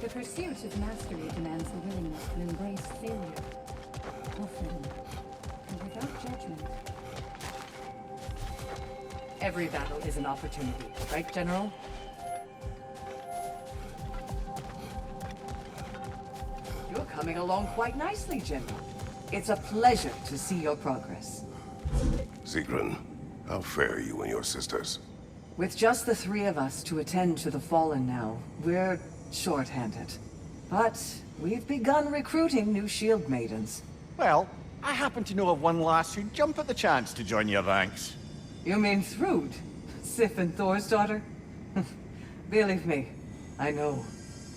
The pursuit of mastery demands a willingness to embrace failure, often, and without judgment. Every battle is an opportunity, right, General? You're coming along quite nicely, General. It's a pleasure to see your progress. Sigrun, how fare you and your sisters? With just the three of us to attend to the fallen now, we're short-handed. But we've begun recruiting new shield maidens. Well, I happen to know of one lass who'd jump at the chance to join your ranks. You mean Thrud? Sif and Thor's daughter? Believe me, I know.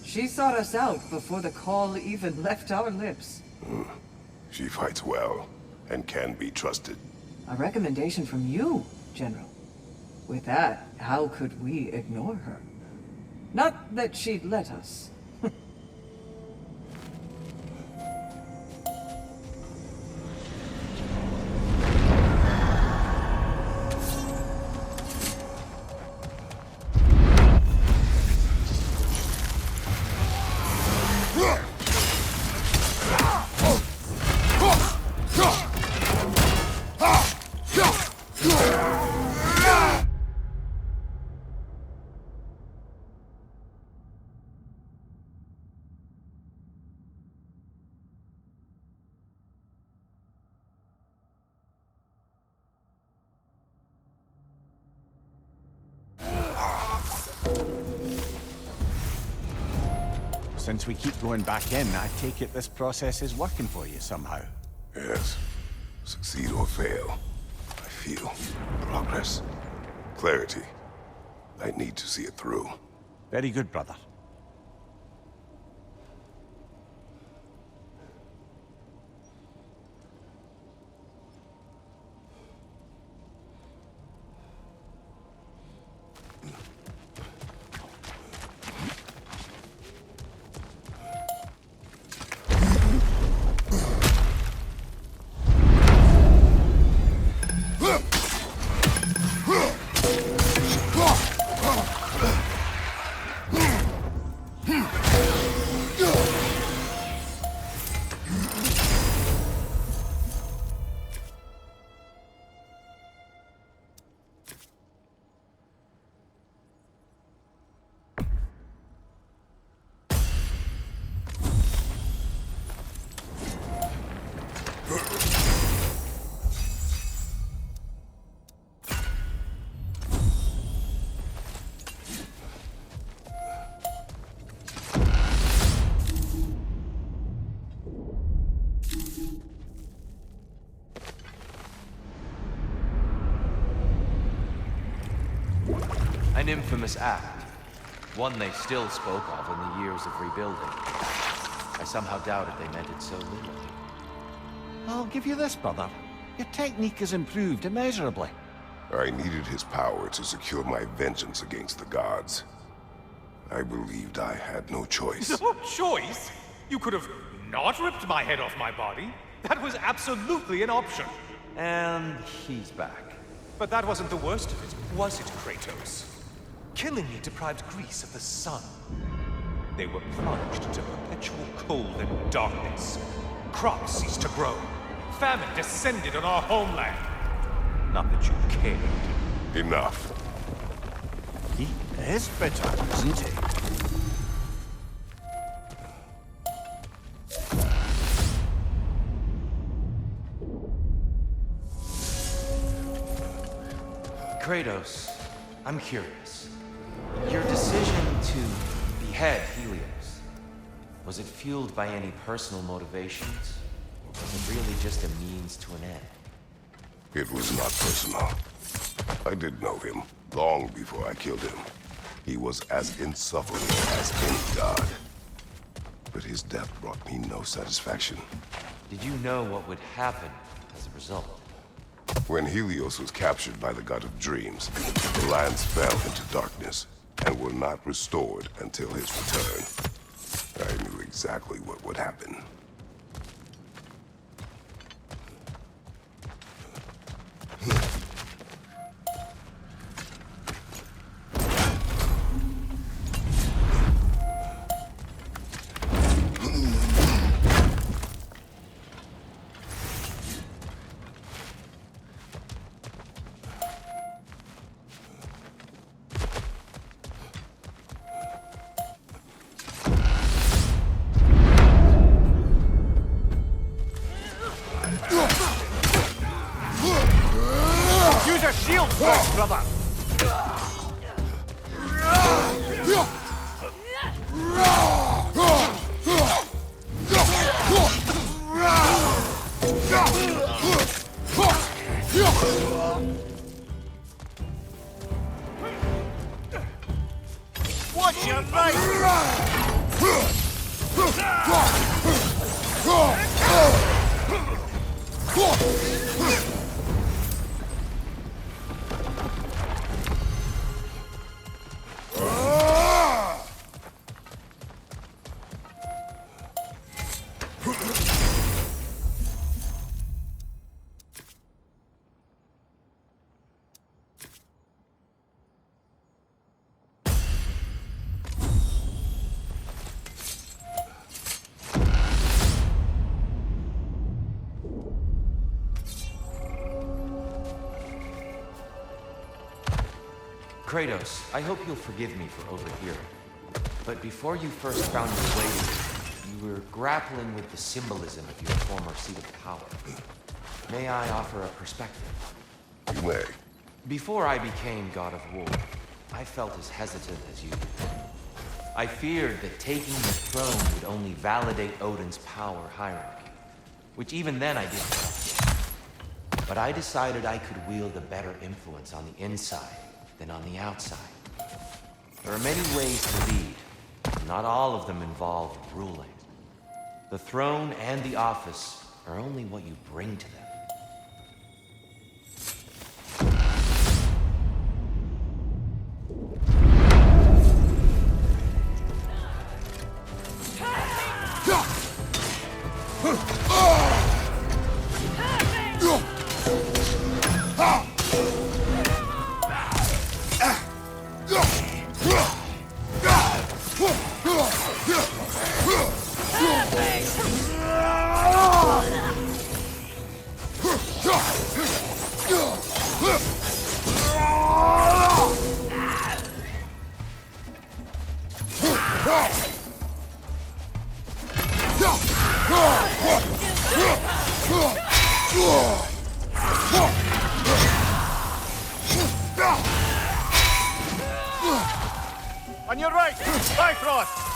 She sought us out before the call even left our lips. She fights well, and can be trusted. A recommendation from you, General. With that, how could we ignore her? Not that she'd let us. Since we keep going back in, I take it this process is working for you somehow. Yes. Succeed or fail, I feel progress. Clarity. I need to see it through. Very good, brother. An infamous act. One they still spoke of in the years of rebuilding. I somehow doubted they meant it so little. I'll give you this, brother. Your technique has improved immeasurably. I needed his power to secure my vengeance against the gods. I believed I had no choice. No choice? You could have not ripped my head off my body. That was absolutely an option. And he's back. But that wasn't the worst of it, was it, Kratos? Killing me deprived Greece of the sun. They were plunged into perpetual cold and darkness. Crops ceased to grow. Famine descended on our homeland. Not that you cared. Enough. He is bitter, isn't he? Kratos, I'm curious. Your decision to behead Helios, was it fueled by any personal motivations? Or was it really just a means to an end? It was not personal. I did know him long before I killed him. He was as insufferable as any god. But his death brought me no satisfaction. Did you know what would happen as a result? When Helios was captured by the god of dreams, the lands fell into darkness and were not restored until his return. I knew exactly what would happen. Kratos, I hope you'll forgive me for overhearing. But before you first found your way here, you were grappling with the symbolism of your former seat of power. May I offer a perspective? You may. Before I became God of War, I felt as hesitant as you did. I feared that taking the throne would only validate Odin's power hierarchy, which even then I didn't trust. But I decided I could wield a better influence on the inside than on the outside. There are many ways to lead, but not all of them involve ruling. The throne and the office are only what you bring to them. On your right! Bifrost!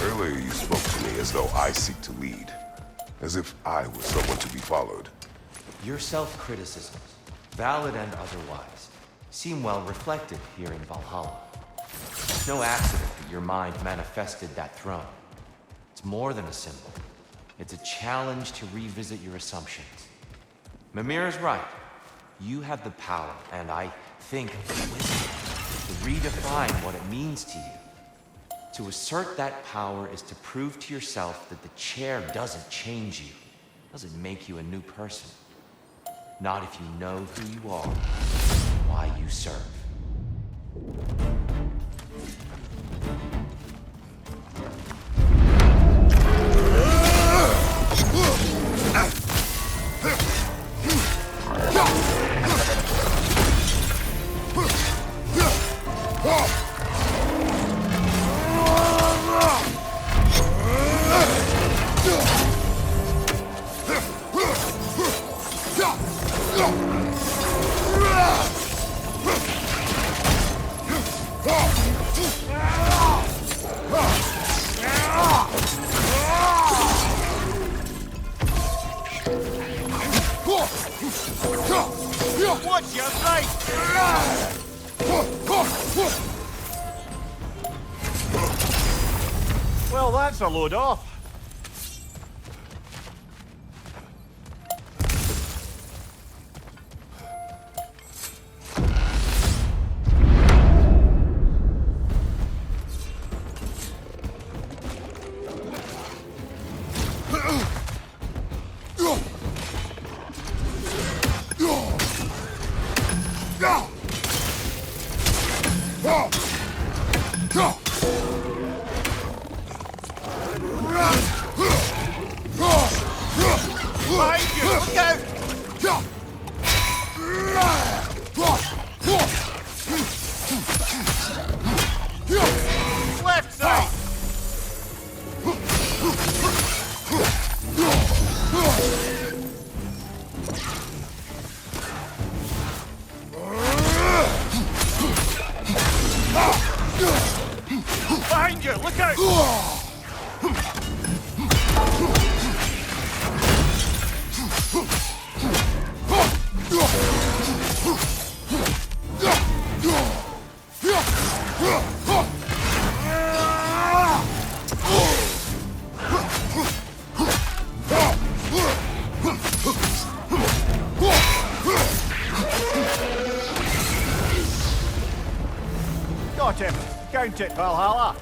Earlier you spoke to me as though I seek to lead. As if I was someone to be followed. Your self-criticisms, valid and otherwise, seem well reflected here in Valhalla. It's no accident that your mind manifested that throne. It's more than a symbol. It's a challenge to revisit your assumptions. Mimir is right. You have the power, and I think the wisdom, to redefine what it means to you. To assert that power is to prove to yourself that the chair doesn't change you, doesn't make you a new person. Not if you know who you are, why you serve. Watch your right! Well, that's a load off. Behind you! Look out! Got him. Count it, Valhalla.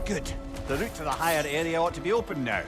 Good. The route to the higher area ought to be open now.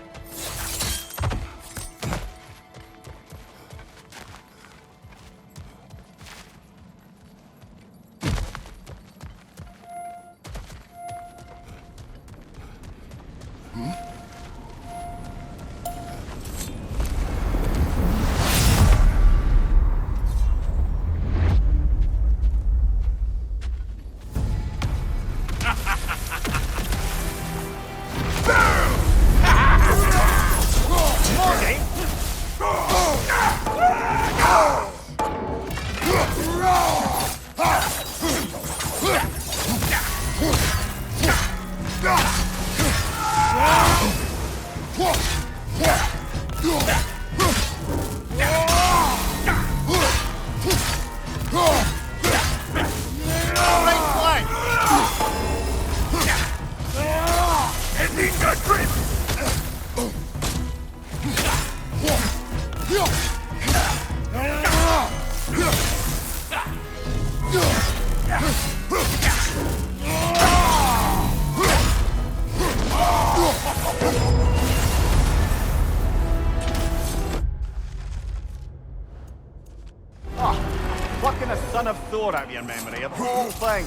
Fucking a son of Thor out of your memory of the whole thing.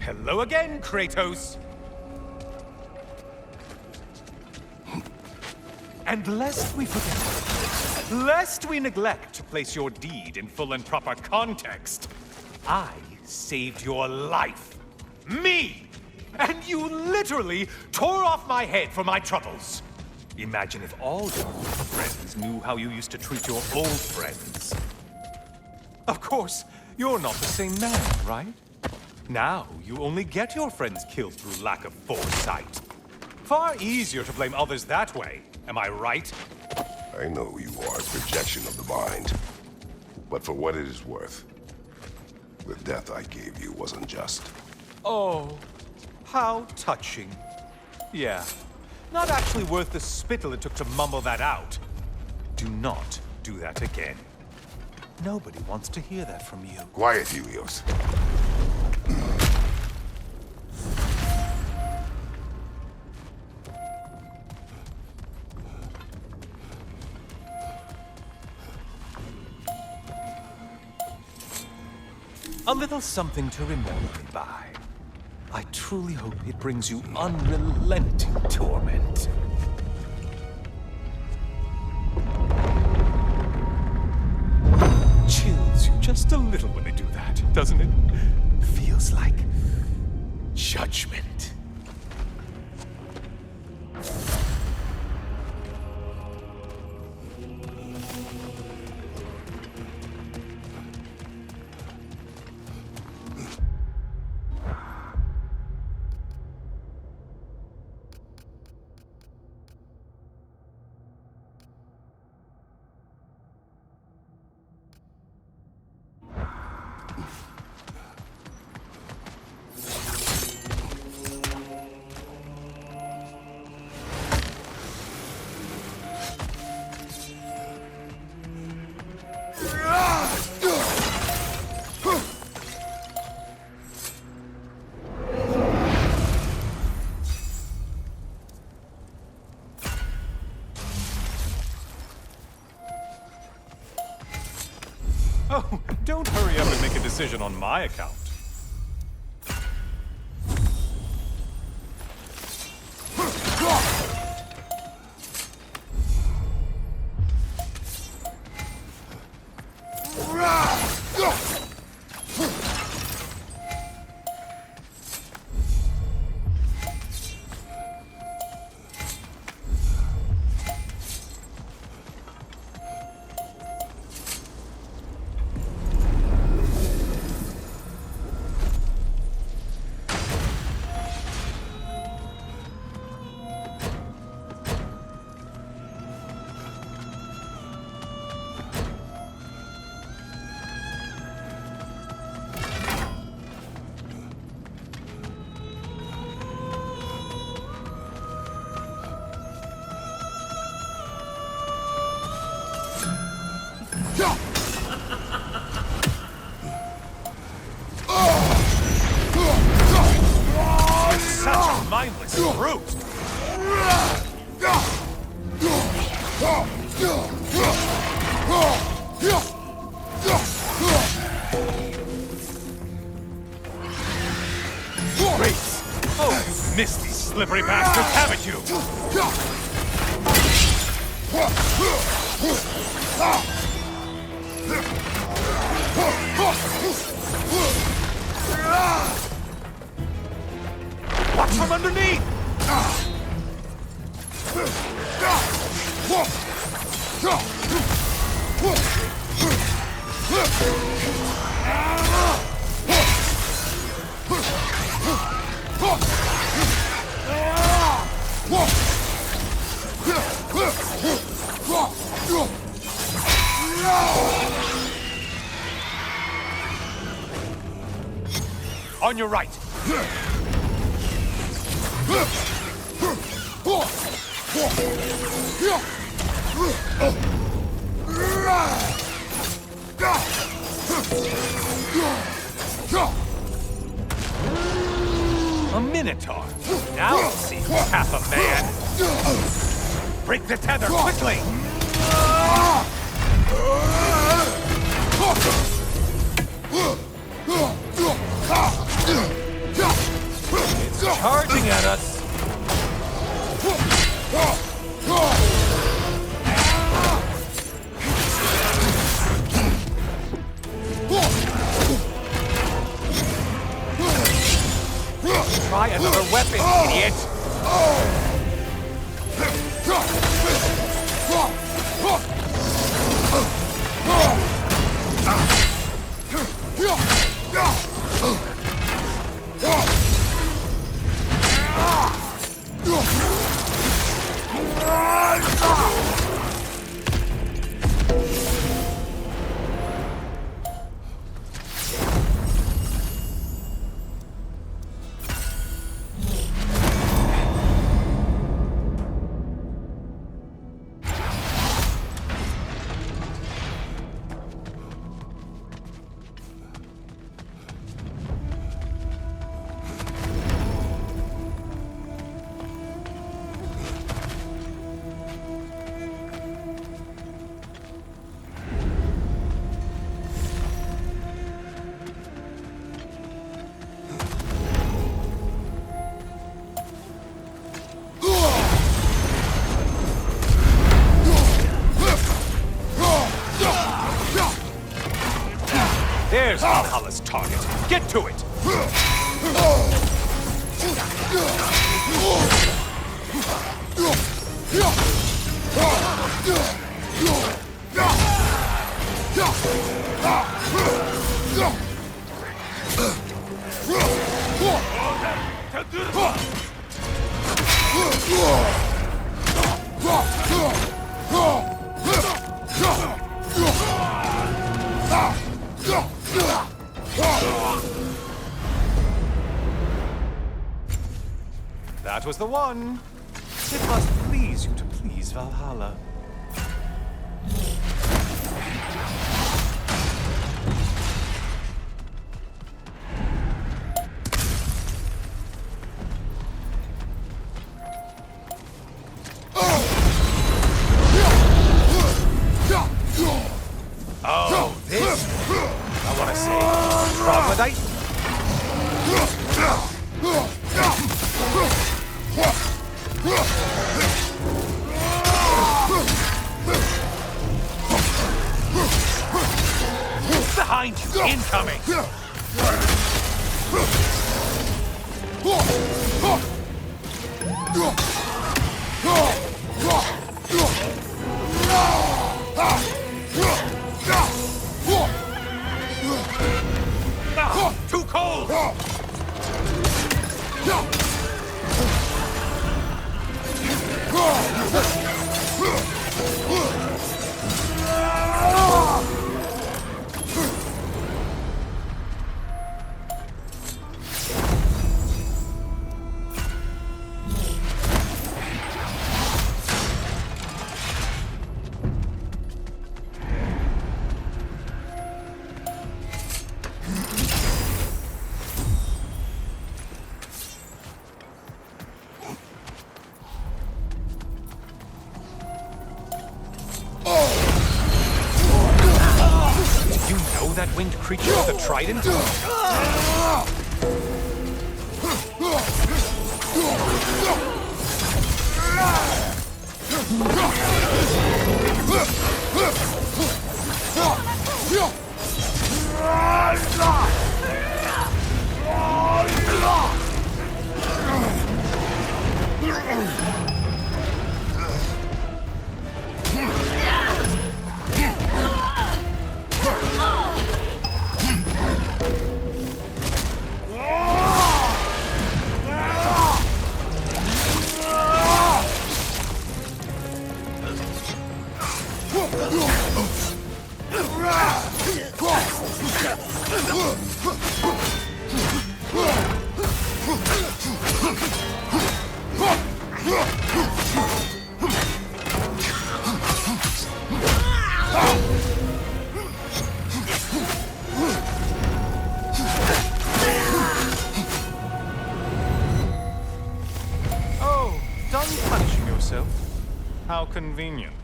Hello again, Kratos! And lest we forget, lest we neglect to place your deed in full and proper context, I saved your life. Me! And you literally tore off my head for my troubles. Imagine if all your friends knew how you used to treat your old friends. Of course, you're not the same man, right? Now, you only get your friends killed through lack of foresight. Far easier to blame others that way, am I right? I know you are a projection of the mind. But for what it is worth, the death I gave you wasn't just. Oh, how touching. Yeah, not actually worth the spittle it took to mumble that out. Do not do that again. Nobody wants to hear that from you. Quiet, Helios. A little something to remember me by. I truly hope it brings you unrelenting torment. Chills you just a little when they do that, doesn't it? Feels like judgment. Oh, don't hurry up and make a decision on my account. Such a mindless brute! Race! Oh, missed these slippery bastards, haven't you? Watch from underneath! On your right. A minotaur. Now we'll see who's half a man. Break the tether quickly. It's charging at us. Try another weapon, idiot! There's Valhalla's target. Get to it! That was the one. It must please you to please Valhalla. Oh, this incoming! Too cold! You know that winged creature with the trident? Oh, done punishing yourself? How convenient.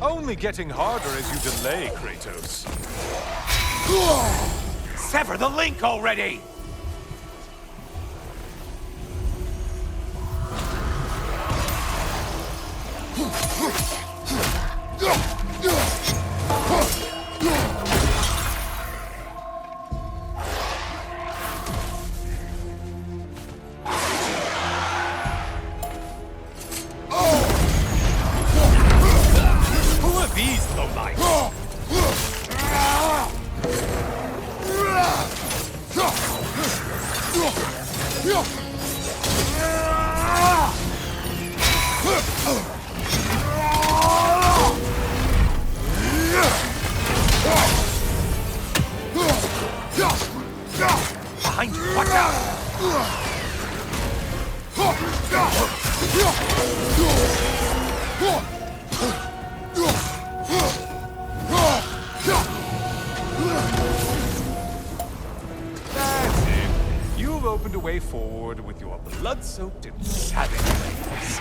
Only getting harder as you delay, Kratos. Sever the link already! Who are these lowlifes? Behind you, watch out! That's it. You've opened a way forward with your blood-soaked and savage ways.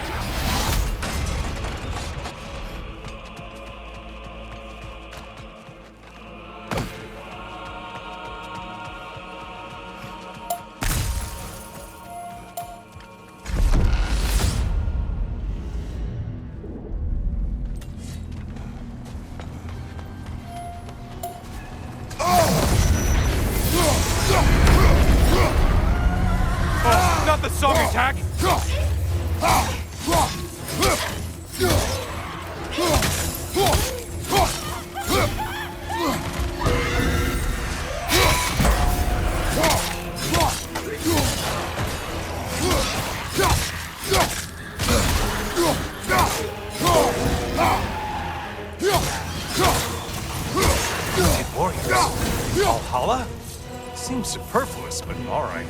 Oh, not the song attack! superfluous, but all right.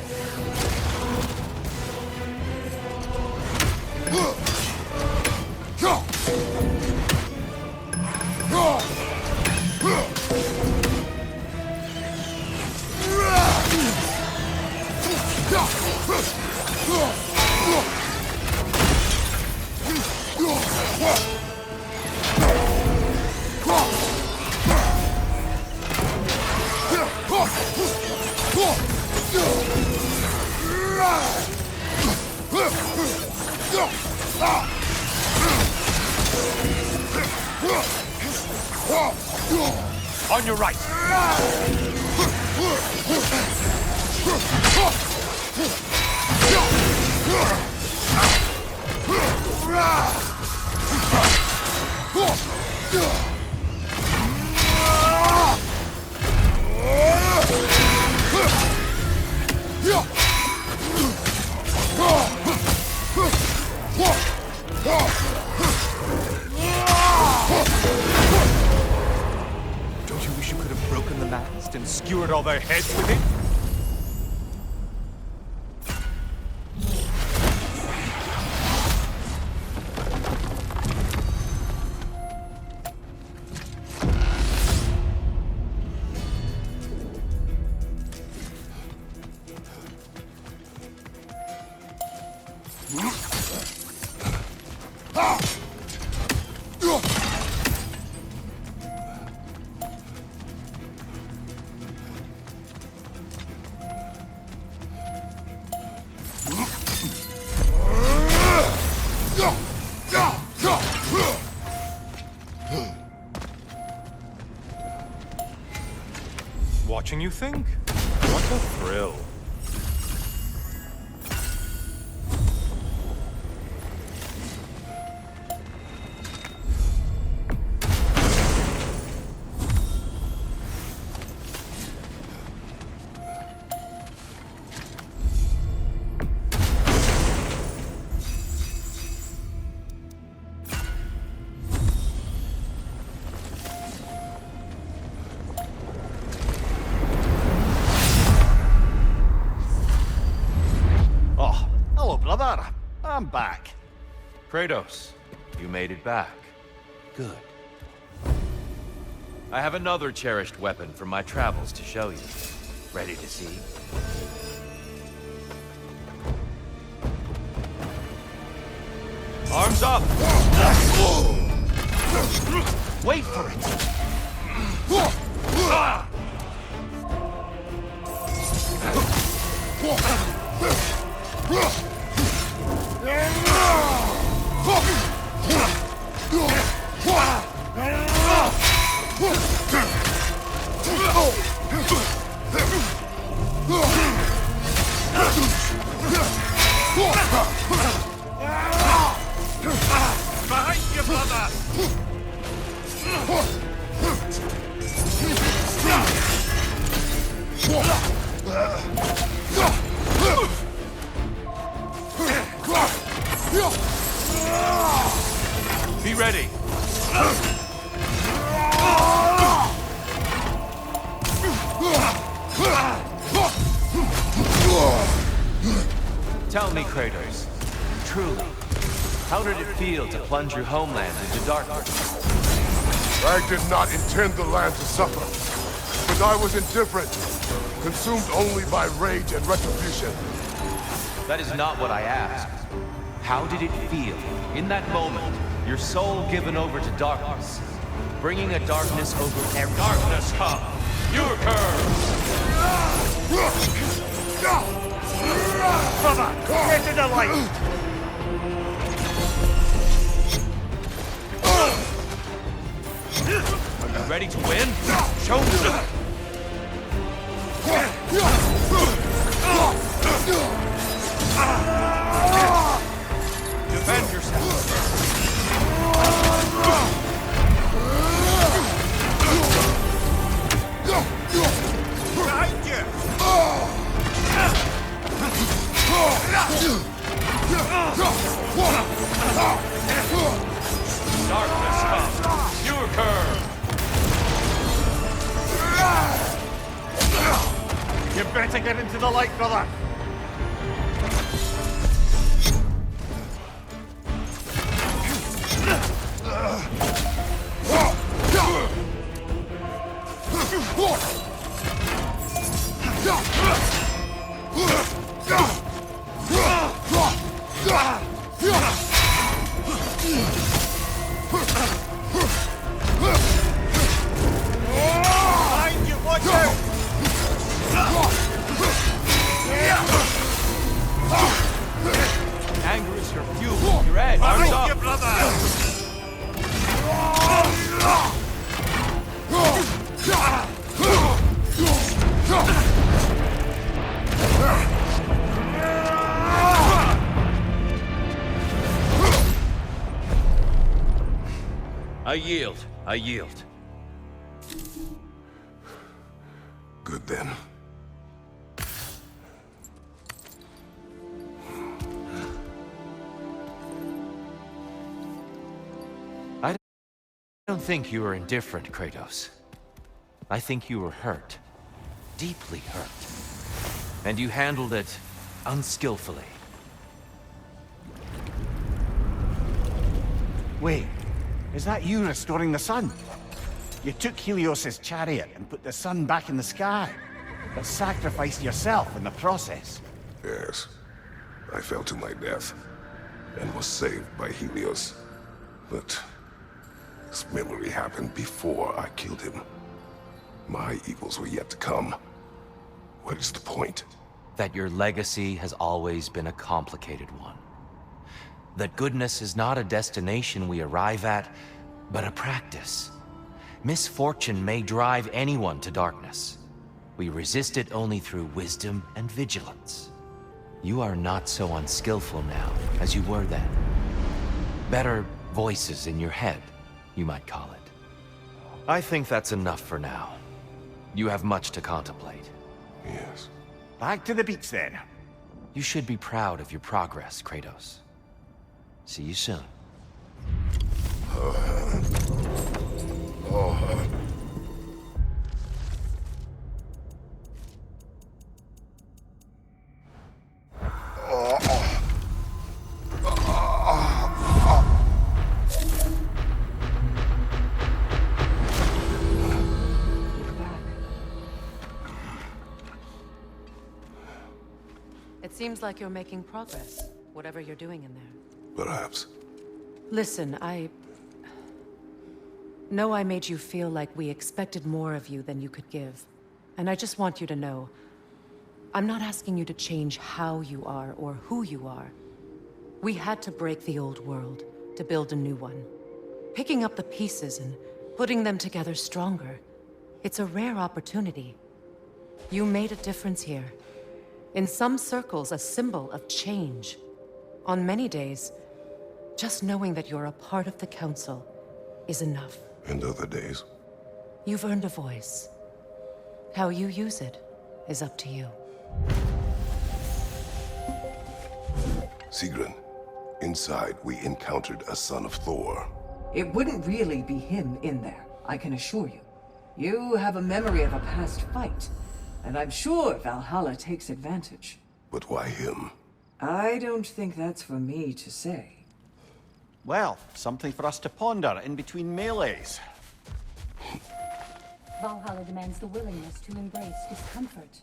On your right. Don't you wish you could have broken the mast and skewered all their heads with it? Watching you think? What a thrill. Brother, I'm back. Kratos, you made it back. Good. I have another cherished weapon from my travels to show you. Ready to see? Arms up! Wait for it! Behind you, brother! Be ready. Tell me, Kratos, truly, how did it feel to plunge your homeland into darkness? I did not intend the land to suffer, but I was indifferent, consumed only by rage and retribution. That is not what I asked. How did it feel, in that moment, your soul given over to darkness, bringing a darkness over every... Darkness come! Your curse! Brother, get to the light! Are you ready to win? Show me! Defend yourself! Behind you! Darkness comes! Your curve! You better get into the light, brother! Behind you, watch out! Anger is your fuel. Your edge. Arms Behind up. you, brother! I yield. I yield. Good then. I don't think you were indifferent, Kratos. I think you were hurt. Deeply hurt. And you handled it unskillfully. Wait, is that you restoring the sun? You took Helios's chariot and put the sun back in the sky, but sacrificed yourself in the process. Yes. I fell to my death and was saved by Helios. But this memory happened before I killed him. My evils were yet to come. What is the point? That your legacy has always been a complicated one. That goodness is not a destination we arrive at, but a practice. Misfortune may drive anyone to darkness. We resist it only through wisdom and vigilance. You are not so unskillful now as you were then. Better voices in your head, you might call it. I think that's enough for now. You have much to contemplate. Yes. Back to the beach then. You should be proud of your progress, Kratos. See you soon. It seems like you're making progress, whatever you're doing in there. Perhaps. Listen, I know I made you feel like we expected more of you than you could give. And I just want you to know, I'm not asking you to change how you are or who you are. We had to break the old world to build a new one. Picking up the pieces and putting them together stronger. It's a rare opportunity. You made a difference here. In some circles, a symbol of change. On many days, just knowing that you're a part of the Council is enough. And other days? You've earned a voice. How you use it is up to you. Sigrun, inside we encountered a son of Thor. It wouldn't really be him in there, I can assure you. You have a memory of a past fight, and I'm sure Valhalla takes advantage. But why him? I don't think that's for me to say. Well, something for us to ponder in between melees. Valhalla demands the willingness to embrace discomfort.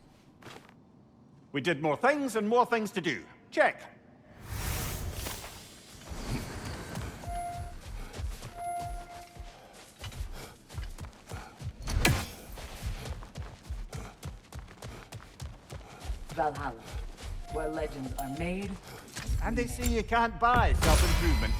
We did more things and more things to do. Check. Valhalla, where legends are made. And they say you can't buy self-improvement.